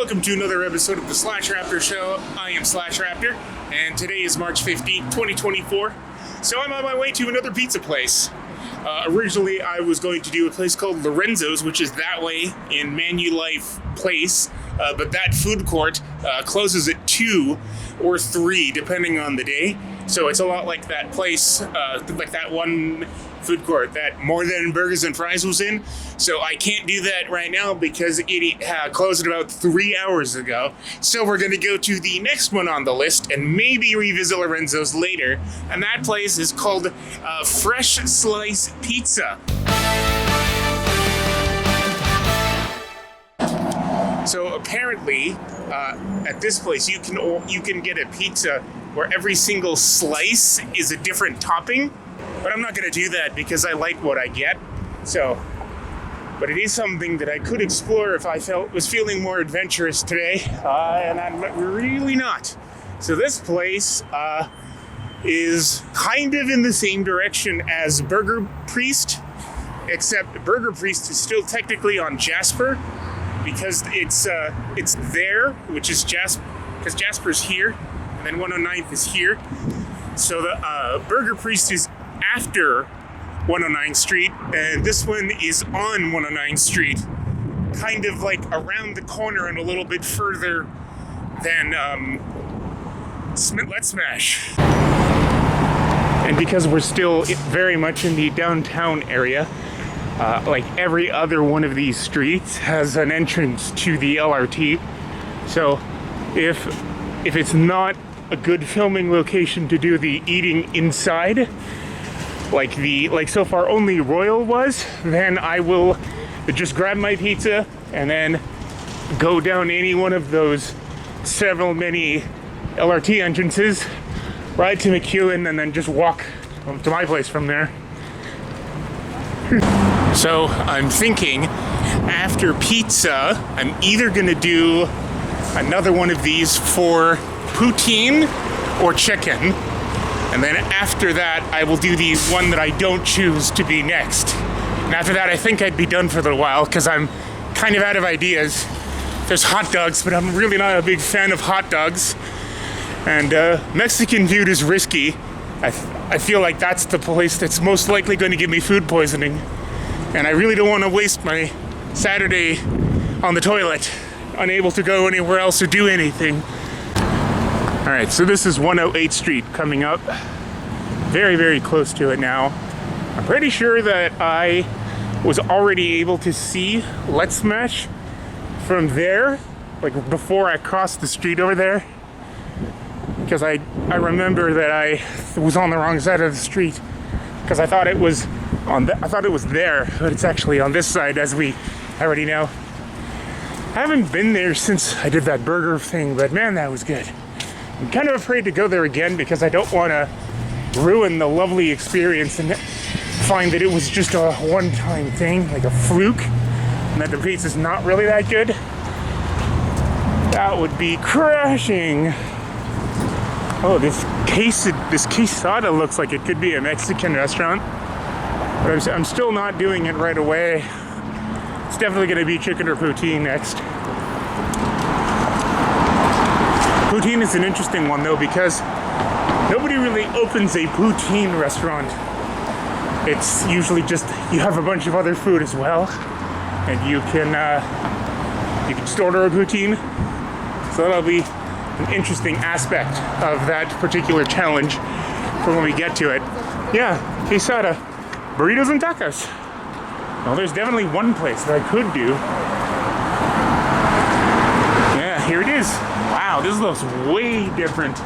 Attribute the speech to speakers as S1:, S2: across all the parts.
S1: Welcome to another episode of the Slash Raptor Show. I am Slash Raptor, and today is March 15th, 2024. So I'm on my way to another pizza place. Originally, I was going to do a place called Lorenzo's, which is that way in Manulife Place, but that food court closes at 2 or 3, depending on the day. So it's a lot like that place, like that one food court that More Than Burgers and Fries was in. So I can't do that right now because it closed about 3 hours ago. So we're going to go to the next one on the list and maybe revisit Lorenzo's later. And that place is called Fresh Slice Pizza. So apparently, at this place, you can get a pizza where every single slice is a different topping. But I'm not going to do that because I like what I get. So, but it is something that I could explore if I was feeling more adventurous today, and I'm really not. So this place is kind of in the same direction as Burger Priest, except Burger Priest is still technically on Jasper because it's there, which is because Jasper's here, and then 109th is here. So the Burger Priest is after 109th Street, and this one is on 109th Street, kind of like around the corner and a little bit further than Let's Smash. And because we're still very much in the downtown area, like every other one of these streets has an entrance to the LRT. So if it's not a good filming location to do the eating inside, like so far only Royal was, then I will just grab my pizza and then go down any one of those many LRT entrances, ride to McEwen, and then just walk to my place from there. So I'm thinking after pizza, I'm either gonna do another one of these for poutine or chicken. And then after that, I will do the one that I don't choose to be next. And after that, I think I'd be done for a little while because I'm kind of out of ideas. There's hot dogs, but I'm really not a big fan of hot dogs. And Mexican food is risky. I feel like that's the place that's most likely going to give me food poisoning. And I really don't want to waste my Saturday on the toilet, unable to go anywhere else or do anything. All right, so this is 108th Street coming up. Very, very close to it now. I'm pretty sure that I was already able to see Let's Smash from there, like before I crossed the street over there. Because I remember that I was on the wrong side of the street because I thought it was there, but it's actually on this side, as we already know. I haven't been there since I did that burger thing, but man, that was good. I'm kind of afraid to go there again because I don't want to ruin the lovely experience and find that it was just a one-time thing, like a fluke, and that the pizza's not really that good. That would be crashing. Oh, this quesada looks like it could be a Mexican restaurant, but I'm still not doing it right away. It's definitely going to be chicken or poutine next. Poutine is an interesting one though because nobody really opens a poutine restaurant. It's usually just you have a bunch of other food as well, and you can just order a poutine. So that'll be an interesting aspect of that particular challenge for when we get to it. Yeah, quesada, burritos and tacos. Well, there's definitely one place that I could do. Yeah, here it is. Wow, this looks way different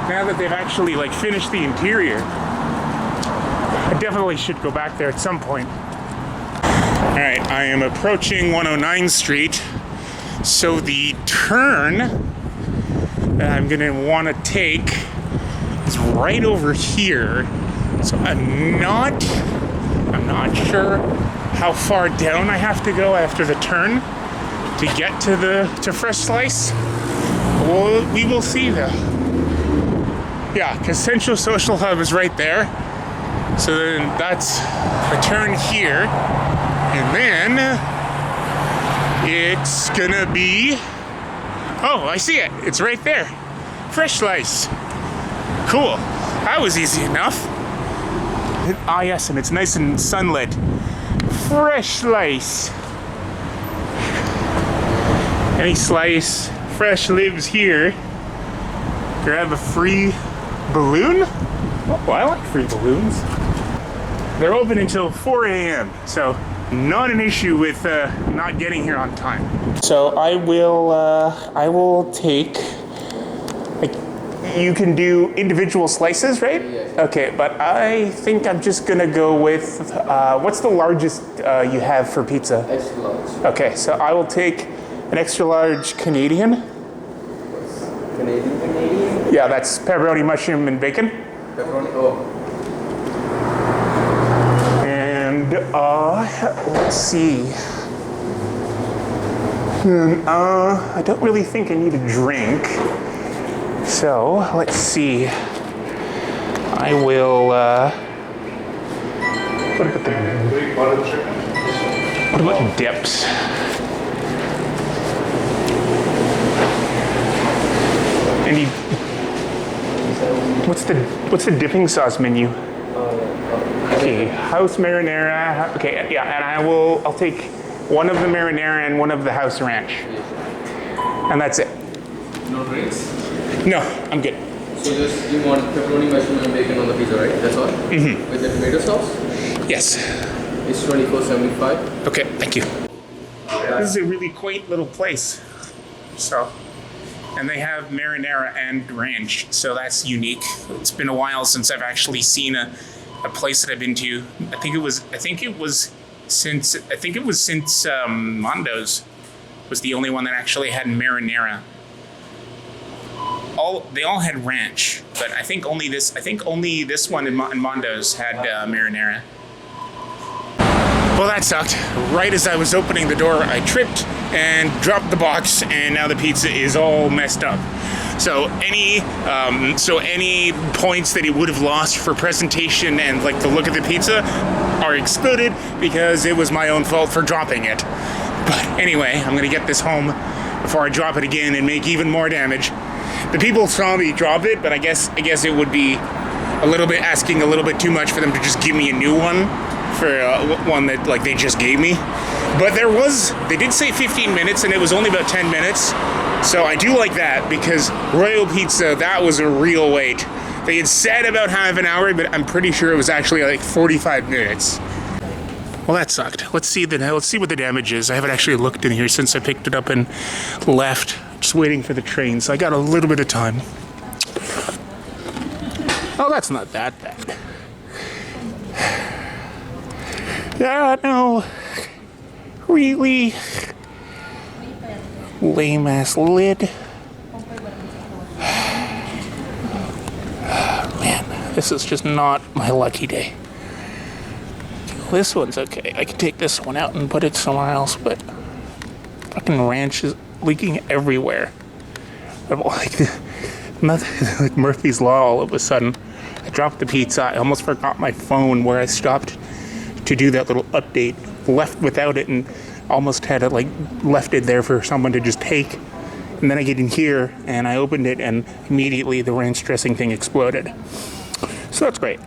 S1: now that they've actually finished the interior. I definitely should go back there at some point. All right, I am approaching 109th Street. So the turn that I'm gonna want to take is right over here. So I'm not sure how far down I have to go after the turn to get to Fresh Slice. Well, we will see though. Yeah, because Central Social Hub is right there. So then that's a turn here. And then it's gonna be Oh, I see it. It's right there. Fresh slice. Cool. That was easy enough. Ah, yes, and it's nice and sunlit. Fresh slice. Any slice. Fresh lives here. Grab a free balloon. Oh, I like free balloons. They're open until 4 a.m., so not an issue with not getting here on time. So I will take, like, you can do individual slices, right?
S2: Yes.
S1: Okay, but I think I'm just gonna go with, what's the largest you have for pizza?
S2: Extra large.
S1: Okay, so I will take an extra large Canadian.
S2: Canadian?
S1: Yeah, that's pepperoni, mushroom, and bacon.
S2: Pepperoni, oh.
S1: And let's see. I don't really think I need a drink. So let's see. I will. What about dips? Any? What's the dipping sauce menu? Okay, house marinara. Okay, yeah, and I'll take one of the marinara and one of the house ranch, and that's it.
S2: No drinks?
S1: No, I'm good.
S2: So just you want pepperoni, mushroom, and bacon on the pizza, right? That's all. Mm-hmm. With the tomato sauce?
S1: Yes.
S2: It's $24.75.
S1: Okay, thank you. This is a really quaint little place. So, and they have marinara and ranch, so that's unique. It's been a while since I've actually seen a place that I've been to. I think it was since Mondo's was the only one that actually had marinara. They all had ranch, but I think only this one in Mondo's had marinara. Well, that sucked. Right as I was opening the door, I tripped and dropped the box, and now the pizza is all messed up. So any points that he would have lost for presentation and like the look of the pizza are excluded because it was my own fault for dropping it. But anyway, I'm gonna get this home before I drop it again and make even more damage. The people saw me drop it, but I guess it would be asking a little bit too much for them to just give me a new one for one that like they just gave me. But they did say 15 minutes and it was only about 10 minutes. So I do like that because Royal Pizza, that was a real wait. They had said about half an hour, but I'm pretty sure it was actually like 45 minutes. Well, that sucked. Let's see what the damage is. I haven't actually looked in here since I picked it up and left. Just waiting for the train, so I got a little bit of time. Oh, that's not that bad. Yeah, no. Really lame ass lid. Man, this is just not my lucky day. This one's okay. I can take this one out and put it somewhere else, but fucking ranch is leaking everywhere. I'm like Murphy's Law all of a sudden. I dropped the pizza. I almost forgot my phone where I stopped to do that little update. Left without it and almost had it like left it there for someone to just take. And then I get in here and I opened it and immediately the ranch dressing thing exploded. So that's great.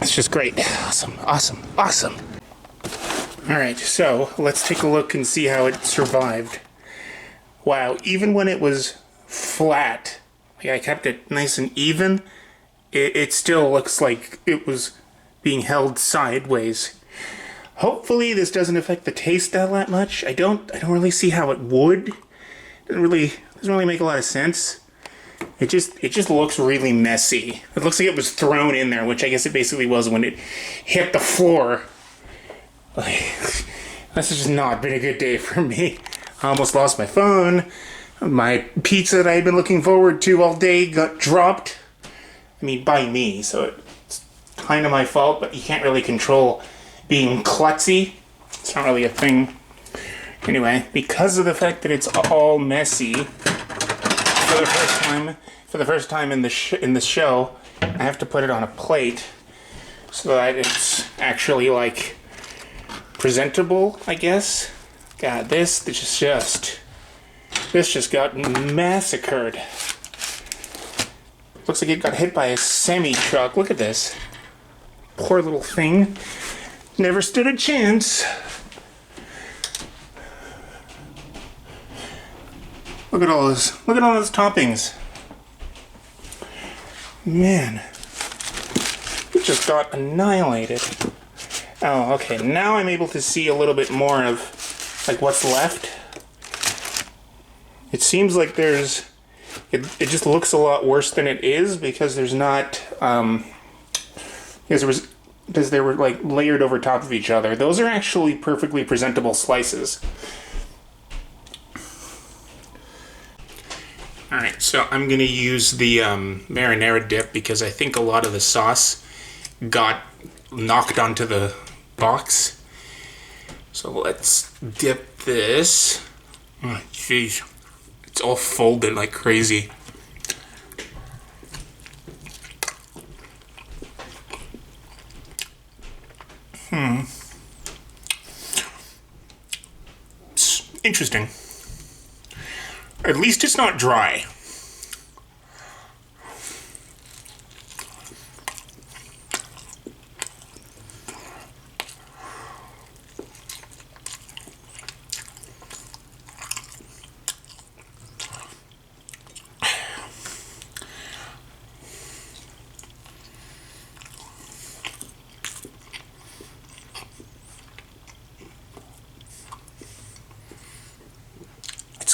S1: It's just great. Awesome, awesome, awesome. All right, so let's take a look and see how it survived. Wow, even when it was flat, like I kept it nice and even, it still looks like it was being held sideways. Hopefully this doesn't affect the taste that much. I don't really see how it would. Doesn't really make a lot of sense. It just looks really messy. It looks like it was thrown in there, which I guess it basically was when it hit the floor. Like, this has just not been a good day for me. I almost lost my phone. My pizza that I had been looking forward to all day got dropped. I mean, by me, so it's kind of my fault, but you can't really control being klutzy. It's not really a thing. Anyway, because of the fact that it's all messy, for the first time in the show, I have to put it on a plate so that it's actually like presentable, I guess. God, this is just This just got massacred. Looks like it got hit by a semi-truck. Look at this. Poor little thing. Never stood a chance. Look at all this. Look at all those toppings. Man. It just got annihilated. Oh, okay. Now I'm able to see a little bit more of like what's left. It seems like there's... It just looks a lot worse than it is because there's not... because they were like layered over top of each other. Those are actually perfectly presentable slices. Alright, so I'm going to use the marinara dip because I think a lot of the sauce got knocked onto the box. So let's dip this. Oh, jeez. It's all folded like crazy. It's interesting. At least it's not dry.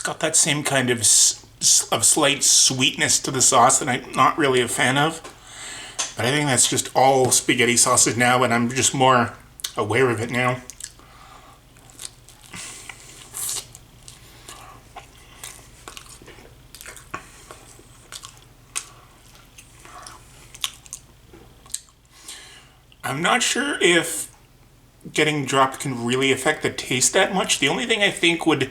S1: Got that same kind of slight sweetness to the sauce that I'm not really a fan of. But I think that's just all spaghetti sauces now, and I'm just more aware of it now. I'm not sure if getting dropped can really affect the taste that much. The only thing I think would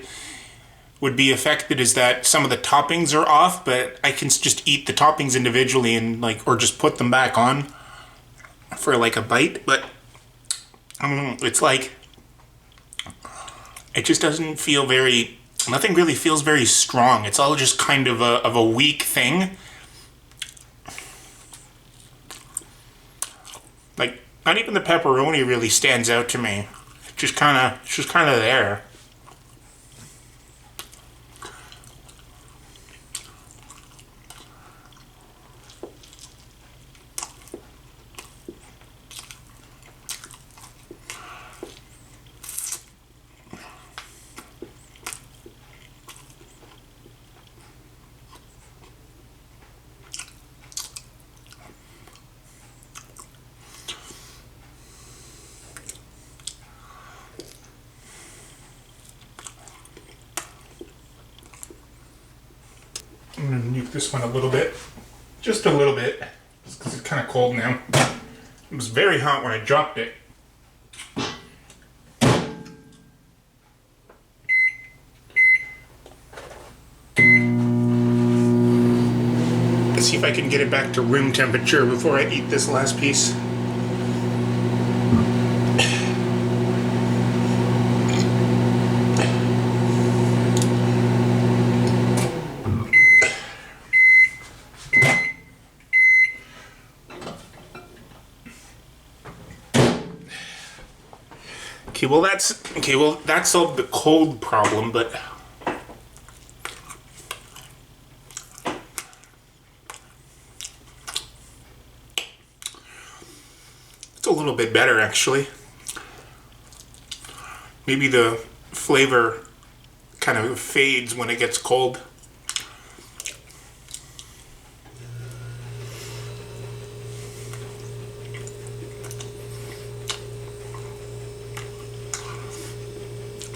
S1: be affected is that some of the toppings are off, but I can just eat the toppings individually and or just put them back on for like a bite. But it's like, it just doesn't feel very, nothing really feels very strong. It's all just kind of a weak thing. Like, not even the pepperoni really stands out to me. It's just kind of there. I'm going to nuke this one a little bit. Just a little bit. Just because it's kind of cold now. It was very hot when I dropped it. Let's see if I can get it back to room temperature before I eat this last piece. Okay, well that solved the cold problem, but it's a little bit better actually. Maybe the flavor kind of fades when it gets cold.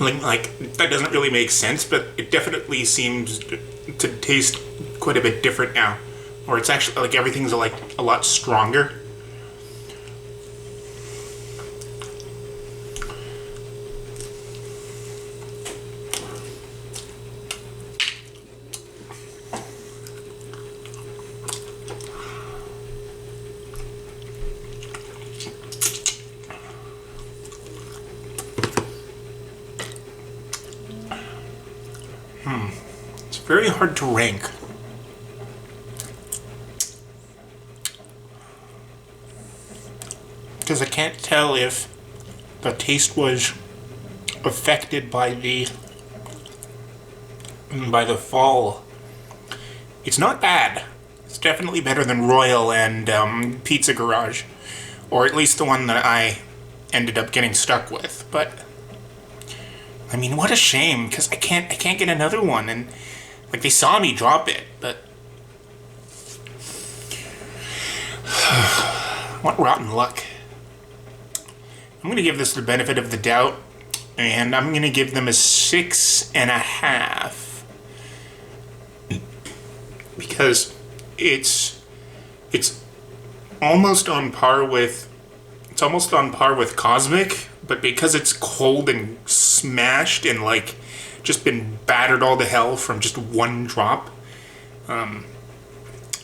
S1: Like that doesn't really make sense, but it definitely seems to taste quite a bit different now. Or it's actually like everything's like a lot stronger. very hard to rank. Because I can't tell if the taste was affected by the fall. It's not bad. It's definitely better than Royal and Pizza Garage, or at least the one that I ended up getting stuck with. But I mean, what a shame, because I can't get another one, and like they saw me drop it, but what rotten luck. I'm gonna give this the benefit of the doubt, and I'm gonna give them a 6.5 because it's almost on par with Cosmic, but because it's cold and smashed and like just been battered all to hell from just one drop,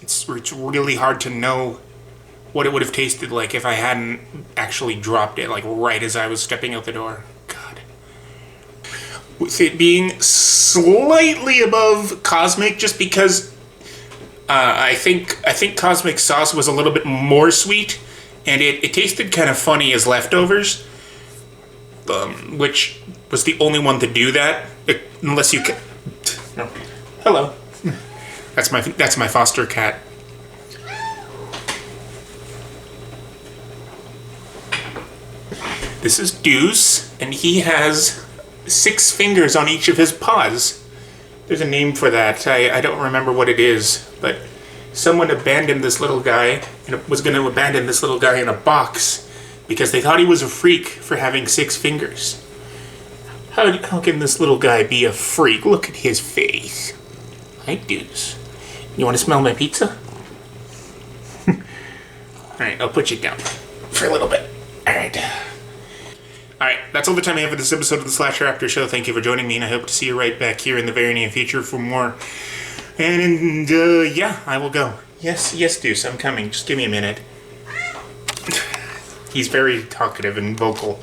S1: it's really hard to know what it would have tasted like if I hadn't actually dropped it like right as I was stepping out the door. God. With it being slightly above Cosmic, just because I think Cosmic sauce was a little bit more sweet, and it tasted kind of funny as leftovers, which was the only one to do that, unless you can. No. Hello. That's my foster cat. This is Deuce, and he has 6 fingers on each of his paws. There's a name for that. I don't remember what it is, but someone abandoned this little guy, and was going to abandon this little guy in a box because they thought he was a freak for having 6 fingers. How can this little guy be a freak? Look at his face. Hi, Deuce. You want to smell my pizza? Alright, I'll put you down for a little bit. Alright. Alright, that's all the time I have for this episode of the Slasher After Show. Thank you for joining me, and I hope to see you right back here in the very near future for more. And, yeah, I will go. Yes, Deuce, I'm coming. Just give me a minute. He's very talkative and vocal.